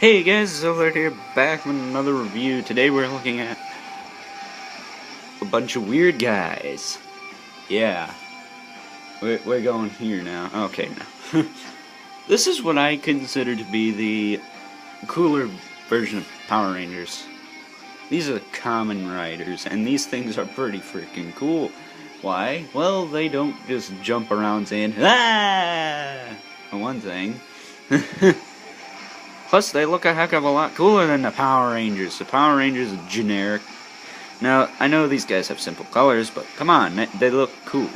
Hey guys, Zillard here, back with another review. Today we're looking at a bunch of weird guys. Yeah, we're going here now. Okay, now. This is what I consider to be the cooler version of Power Rangers. These are the Kamen Riders, and these things are pretty freaking cool. Why? Well, they don't just jump around saying, "Ah!" for one thing. Plus, they look a heck of a lot cooler than the Power Rangers. The Power Rangers are generic. Now, I know these guys have simple colors, but come on, they look cool.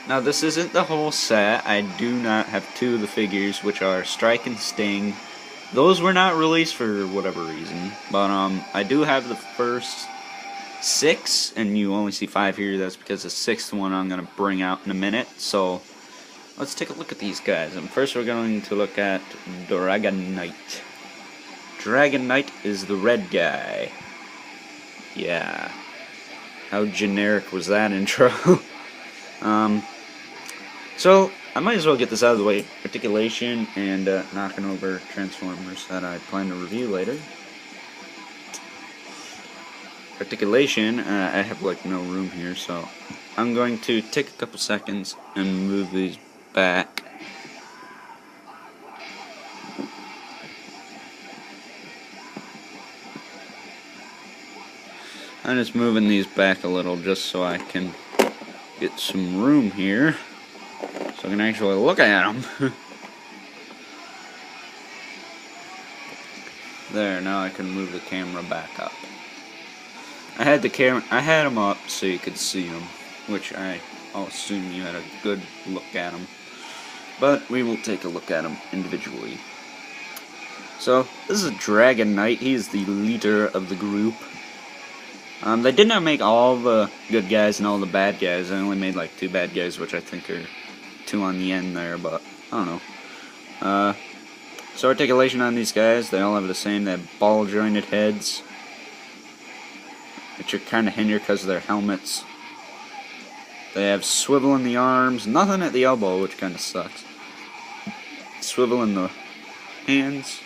Now, this isn't the whole set. I do not have two of the figures, which are Strike and Sting. Those were not released for whatever reason, but I do have the first 6, and you only see 5 here. That's because the 6th one I'm going to bring out in a minute, so let's take a look at these guys. And first we're going to look at Dragon Knight. Dragon Knight is the red guy. Yeah. How generic was that intro? So, I might as well get this out of the way. Articulation and knocking over Transformers that I plan to review later. Articulation, I have like no room here, so I'm going to take a couple seconds and move these back. I'm just moving these back a little just so I can get some room here, so I can actually look at them. There, now I can move the camera back up. I had them up so you could see them, which I'll assume you had a good look at them. But we will take a look at them individually. So, this is Dragon Knight. He is the leader of the group. They did not make all the good guys and all the bad guys. They only made like 2 bad guys, which I think are 2 on the end there, but I don't know. So articulation on these guys, they all have the same. They have ball-jointed heads, which are kind of hindered because of their helmets. They have swivel in the arms, nothing at the elbow, which kind of sucks. Swivel in the hands.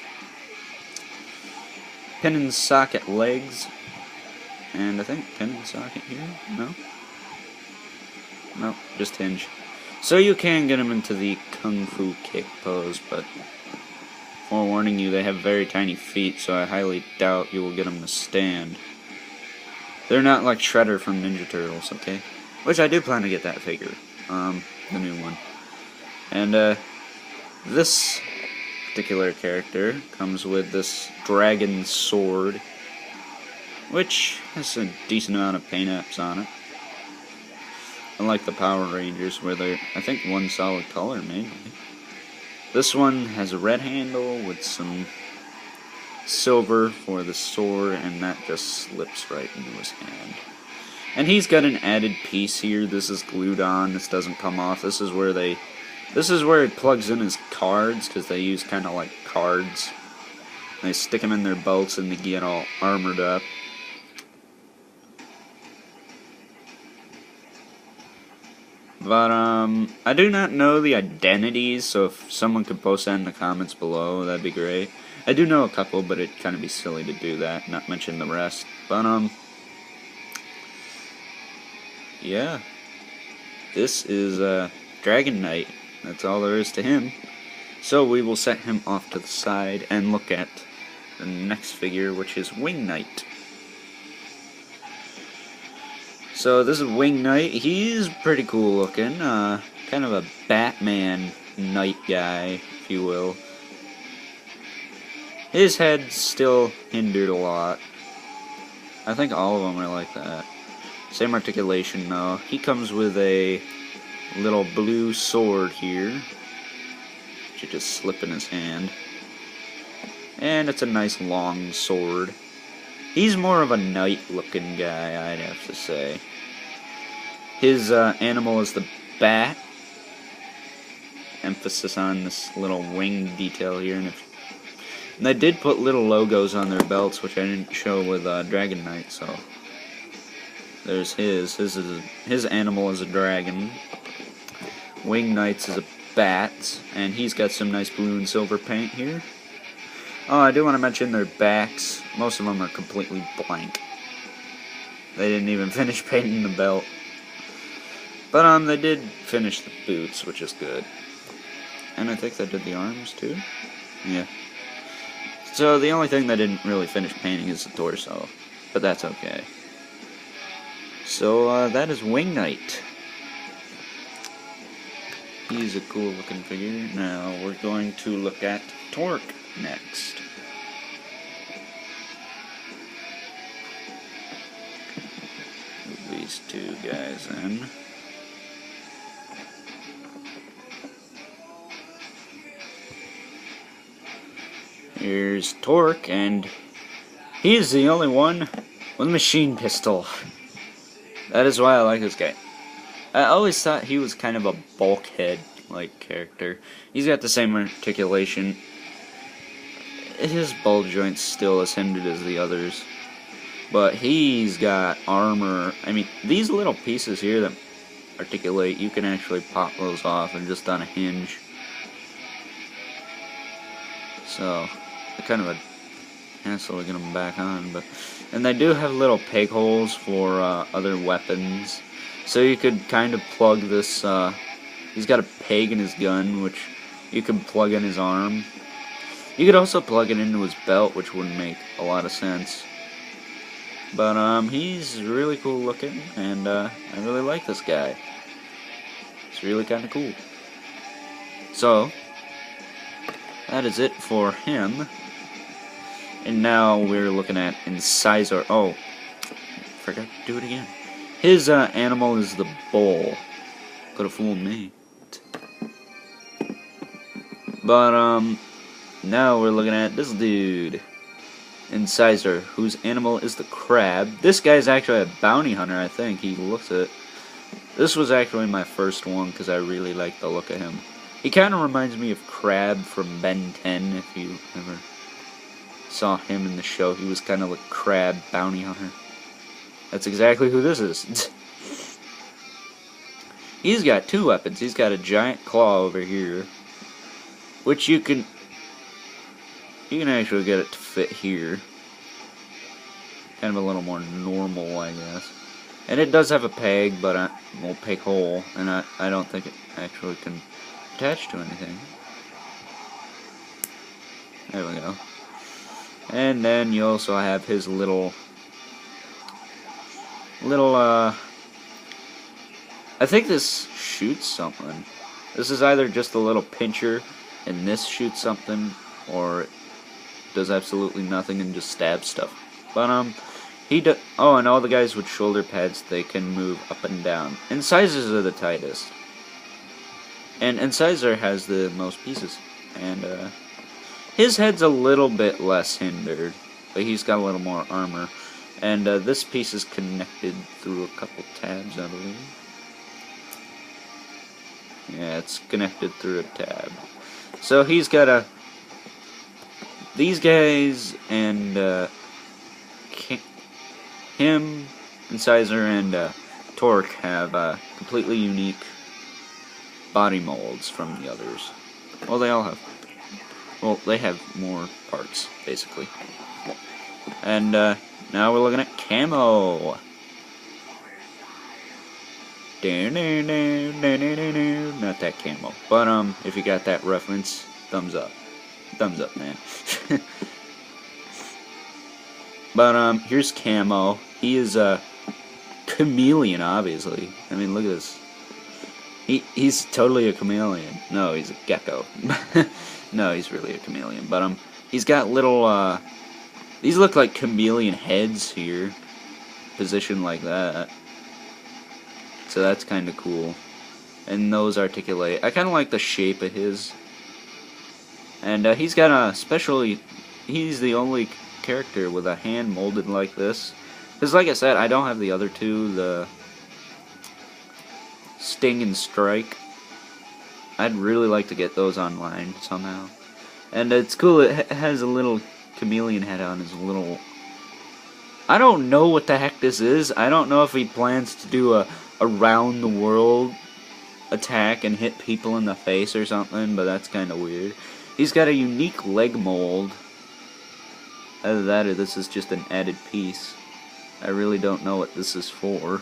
Pin and socket legs. And I think pin and socket here? No? No, just hinge. So you can get them into the Kung Fu kick pose, but forewarning you, they have very tiny feet, so I highly doubt you will get them to stand. They're not like Shredder from Ninja Turtles, okay? Which I do plan to get that figure, the new one. And this particular character comes with this dragon sword, which has a decent amount of paint apps on it. Unlike the Power Rangers, where they're, I think, one solid color, mainly. This one has a red handle with some silver for the sword, and that just slips right into his hand. And he's got an added piece here. This is glued on. This doesn't come off. This is where it plugs in his cards, because they use kind of like cards. They stick them in their belts and they get all armored up. But I do not know the identities, so if someone could post that in the comments below, that'd be great. I do know a couple, but it'd kind of be silly to do that, not mention the rest. But yeah, this is Dragon Knight. That's all there is to him. So we will set him off to the side and look at the next figure, which is Wing Knight. So this is Wing Knight. He's pretty cool looking. Kind of a Batman knight guy, if you will. His head's still hindered a lot. I think all of them are like that. Same articulation though. He comes with a little blue sword here, which you just slip in his hand. And it's a nice long sword. He's more of a knight looking guy, I'd have to say. His animal is the bat. Emphasis on this little wing detail here. And they did put little logos on their belts, which I didn't show with Dragon Knight, so there's his. His animal is a dragon. Wing Knight's is a bats, and he's got some nice blue and silver paint here. Oh, I do want to mention their backs. Most of them are completely blank. They didn't even finish painting the belt. But they did finish the boots, which is good. And I think they did the arms too. Yeah. So the only thing they didn't really finish painting is the torso, but that's okay. So that is Wing Knight. He's a cool looking figure. Now we're going to look at Torque next. Move these two guys in. Here's Torque, and he's the only one with a machine pistol. That is why I like this guy. I always thought he was kind of a bulkhead-like character. He's got the same articulation. His ball joint's still as hindered as the others. But he's got armor. I mean, these little pieces here that articulate, you can actually pop those off and just on a hinge. So, kind of a hassle to get them back on. And they do have little peg holes for other weapons. So you could kind of plug this, he's got a peg in his gun, which you could plug in his arm. You could also plug it into his belt, which wouldn't make a lot of sense. But he's really cool looking, and I really like this guy. It's really kind of cool. So, that is it for him. And now we're looking at Incisor. Oh, forgot to do it again. His animal is the bull. Could have fooled me. But now we're looking at this dude, Incisor, whose animal is the crab. This guy's actually a bounty hunter, I think. He looks it. This was actually my first one because I really like the look of him. He kind of reminds me of Crab from Ben 10, if you ever saw him in the show. He was kind of like Crab bounty hunter. That's exactly who this is. He's got two weapons. He's got a giant claw over here, which you can actually get it to fit here. Kind of a little more normal, I guess. And it does have a peg, but a little peg hole, and I don't think it actually can attach to anything. There we go. And then you also have his little I think this shoots something. This is either just a little pincher and this shoots something, or it does absolutely nothing and just stabs stuff. But oh, and all the guys with shoulder pads, they can move up and down. Incisors are the tightest. And Incisor has the most pieces. And his head's a little bit less hindered, but he's got a little more armor. And this piece is connected through a couple tabs, I believe. Yeah, it's connected through a tab. So he's got these guys and him, Incisor, and Torque have completely unique body molds from the others. Well, they all have. Well, they have more parts, basically. And now we're looking at Camo. Not that Camo. But if you got that reference, thumbs up. Thumbs up, man. But here's Camo. He is a chameleon, obviously. I mean, look at this. He's totally a chameleon. No, he's a gecko. No, he's really a chameleon. But he's got little these look like chameleon heads here, positioned like that. So that's kind of cool. And those articulate. I kind of like the shape of his. And he's got he's the only character with a hand molded like this. Because like I said, I don't have the other two, the Sting and Strike. I'd really like to get those online somehow. And it's cool, it has a little chameleon head on his little... I don't know what the heck this is. I don't know if he plans to do a around the world attack and hit people in the face or something, but that's kind of weird. He's got a unique leg mold. Either that or this is just an added piece. I really don't know what this is for.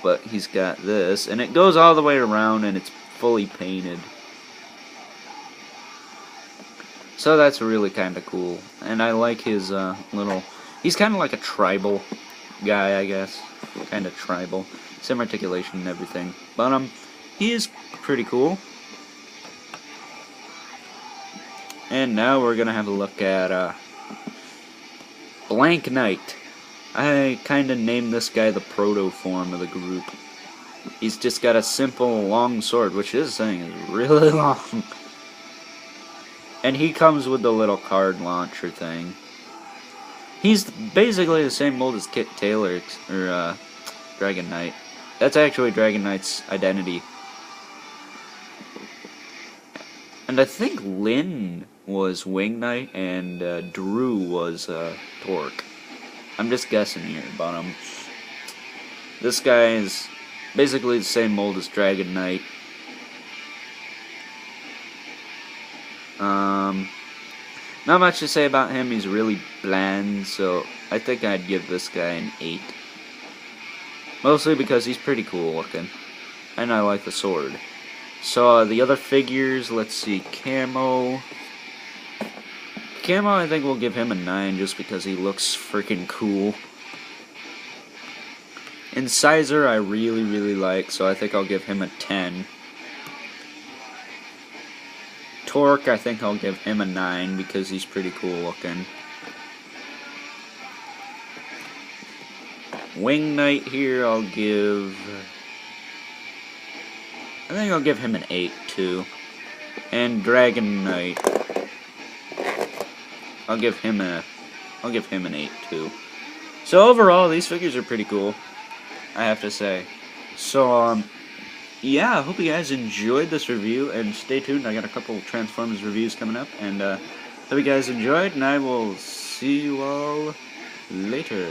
But he's got this, and it goes all the way around, and it's fully painted. So that's really kind of cool. And I like his little... He's kind of like a tribal guy, I guess. Kind of tribal. Same articulation and everything. But he is pretty cool. And now we're gonna have a look at Blank Knight. I kind of named this guy the proto form of the group. He's just got a simple long sword, which this thing is really long. And he comes with the little card launcher thing. He's basically the same mold as Kit Taylor, or Dragon Knight. That's actually Dragon Knight's identity. And I think Lynn was Wing Knight, and Drew was Torque. I'm just guessing here, but this guy is basically the same mold as Dragon Knight. Not much to say about him. He's really bland, so I think I'd give this guy an 8. Mostly because he's pretty cool looking, and I like the sword. So the other figures, let's see, Camo. Camo, I think we'll give him a 9 just because he looks freaking cool. Incisor I really like, so I think I'll give him a 10. Torque, I think I'll give him a 9 because he's pretty cool looking. Wing Knight here, I think I'll give him an 8 too. And Dragon Knight, I'll give him an 8 too. So overall, these figures are pretty cool, I have to say. So yeah, I hope you guys enjoyed this review, and stay tuned. I got a couple Transformers reviews coming up, and hope you guys enjoyed, and I will see you all later.